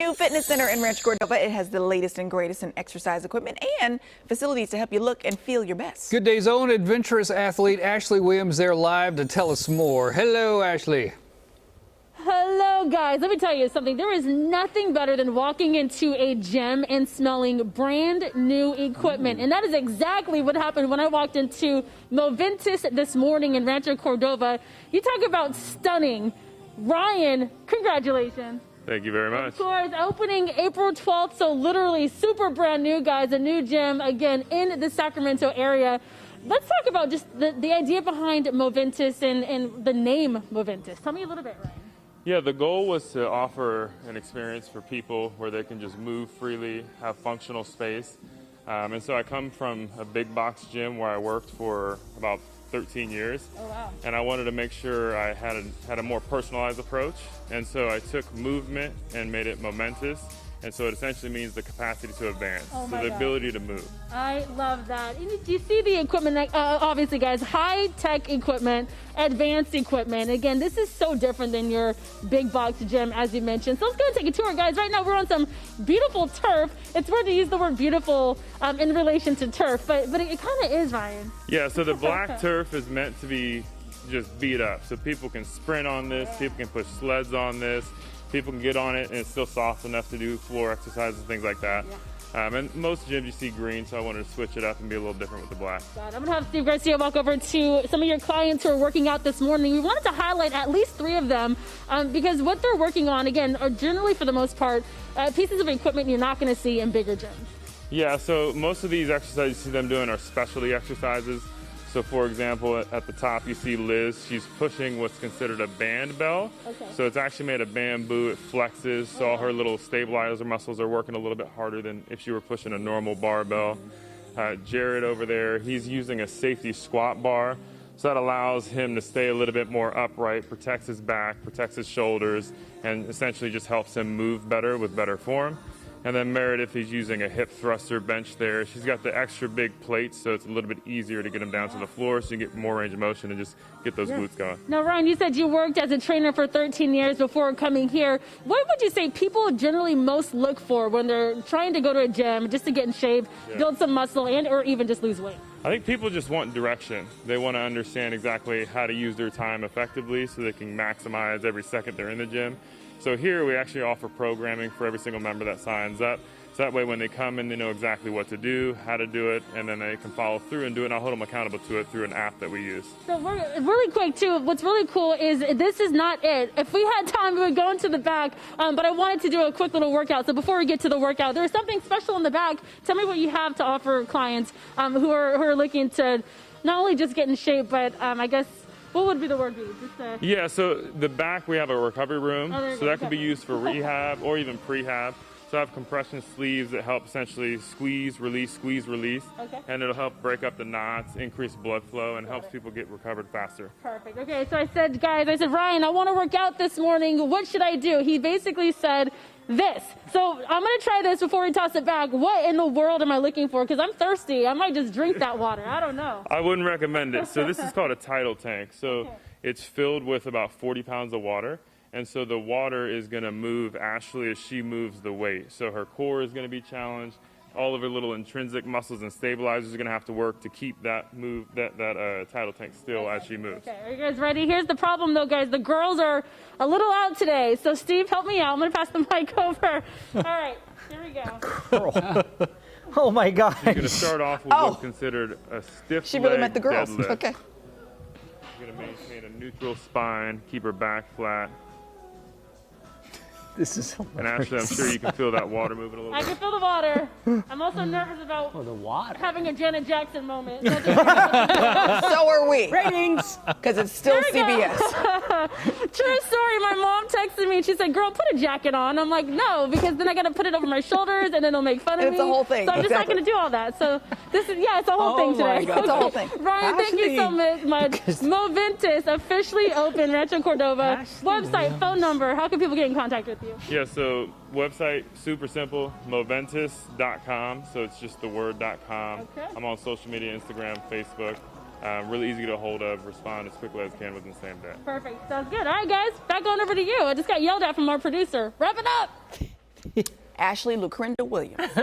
New fitness center in Rancho Cordova. It has the latest and greatest in exercise equipment and facilities to help you look and feel your best. Good Day's own adventurous athlete Ashley Williams there live to tell us more. Hello, Ashley. Hello, guys. Let me tell you something. There is nothing better than walking into a gym and smelling brand new equipment. And that is exactly what happened when I walked into Moventus this morning in Rancho Cordova. You talk about stunning. Ryan, congratulations. Thank you very much. Of course, opening April 12th, so literally super brand new, guys. A new gym, again, in the Sacramento area. Let's talk about just the idea behind Moventus and the name Moventus. Tell me a little bit, Ryan. Yeah, the goal was to offer an experience for people where they can just move freely, have functional space. And so I come from a big box gym where I worked for about 13 years. Oh, wow. And I wanted to make sure I had a more personalized approach. And so I took movement and made it momentous. And so it essentially means the capacity to advance, so the ability to move. I love that. And you see the equipment, obviously, guys, high-tech equipment, advanced equipment. Again, this is so different than your big box gym, as you mentioned. So let's go and take a tour, guys. Right now, we're on some beautiful turf. It's weird to use the word beautiful in relation to turf, but it kind of is, Ryan. Yeah, so the black turf is meant to be just beat up. So people can sprint on this, people can push sleds on this. People can get on it, and it's still soft enough to do floor exercises, things like that. Yeah. And most gyms you see green, so I wanted to switch it up and be a little different with the black. I'm going to have Steve Garcia walk over to some of your clients who are working out this morning. We wanted to highlight at least 3 of them because what they're working on, again, are generally, for the most part, pieces of equipment you're not going to see in bigger gyms. Yeah, so most of these exercises you see them doing are specialty exercises. So, for example, at the top you see Liz. She's pushing what's considered a band bell. Okay. So it's actually made of bamboo. It flexes, so all her little stabilizer muscles are working a little bit harder than if she were pushing a normal barbell. Jared over there, he's using a safety squat bar. So that allows him to stay a little bit more upright, protects his back, protects his shoulders, and essentially just helps him move better with better form. And then Meredith, he's using a hip thruster bench there. She's got the extra big plates, so it's a little bit easier to get them down to the floor so you get more range of motion and just get those glutes going. Now, Ryan, you said you worked as a trainer for 13 years before coming here. What would you say people generally most look for when they're trying to go to a gym just to get in shape, build some muscle, and or even just lose weight? I think people just want direction. They want to understand exactly how to use their time effectively so they can maximize every second they're in the gym. So here we actually offer programming for every single member that signs up. So that way when they come in, they know exactly what to do, how to do it, and then they can follow through and do it. And I'll hold them accountable to it through an app that we use. So really quick, too, what's really cool is this is not it. If we had time, we would go into the back, but I wanted to do a quick little workout. So before we get to the workout, there's something special in the back. Tell me what you have to offer clients who are looking to not only just get in shape, but I guess, what would be the word? Yeah, so the back we have a recovery room, so that could be used for rehab or even prehab. So I have compression sleeves that help essentially squeeze, release, and it'll help break up the knots, increase blood flow, and helps people get recovered faster. Perfect. Okay, so I said, Ryan, I want to work out this morning. What should I do? He basically said this. So I'm going to try this before we toss it back. What in the world am I looking for? Because I'm thirsty. I might just drink that water. I don't know. I wouldn't recommend it. So this is called a tidal tank. So it's filled with about 40 pounds of water. And so the water is going to move Ashley as she moves the weight. So her core is going to be challenged. All of her little intrinsic muscles and stabilizers are going to have to work to keep that tidal tank still as she moves. Okay, are you guys ready? Here's the problem, though, guys. The girls are a little out today. So, Steve, help me out. I'm going to pass the mic over. All right, here we go. Oh, my God. You're going to start off with what's considered a stiff She really meant the girls. deadlift. Okay. You're going to maintain a neutral spine, keep her back flat. This is hilarious. And Ashley, I'm sure you can feel that water moving a little bit. I can feel the water. I'm also nervous about the water. having a Janet Jackson moment. So are we. Ratings. Because it's still CBS. True story. My mom texted me and she said, "Girl, put a jacket on." I'm like, "No, because then I got to put it over my shoulders and then they'll make fun of me." It's a whole thing. So I'm just not going to do all that. So this is, it's a whole thing today. God. It's a whole thing. Ryan, thank you so much. Moventus officially open Rancho Cordova. Website, phone number. How can people get in contact with you? Yeah, so website, super simple, moventus.com. So it's just the word .com. Okay. I'm on social media, Instagram, Facebook. Really easy to get a hold of, respond as quickly as I can within the same day. Perfect. Sounds good. All right, guys, back on over to you. I just got yelled at from our producer. Wrap it up. Ashley Lucrinda Williams.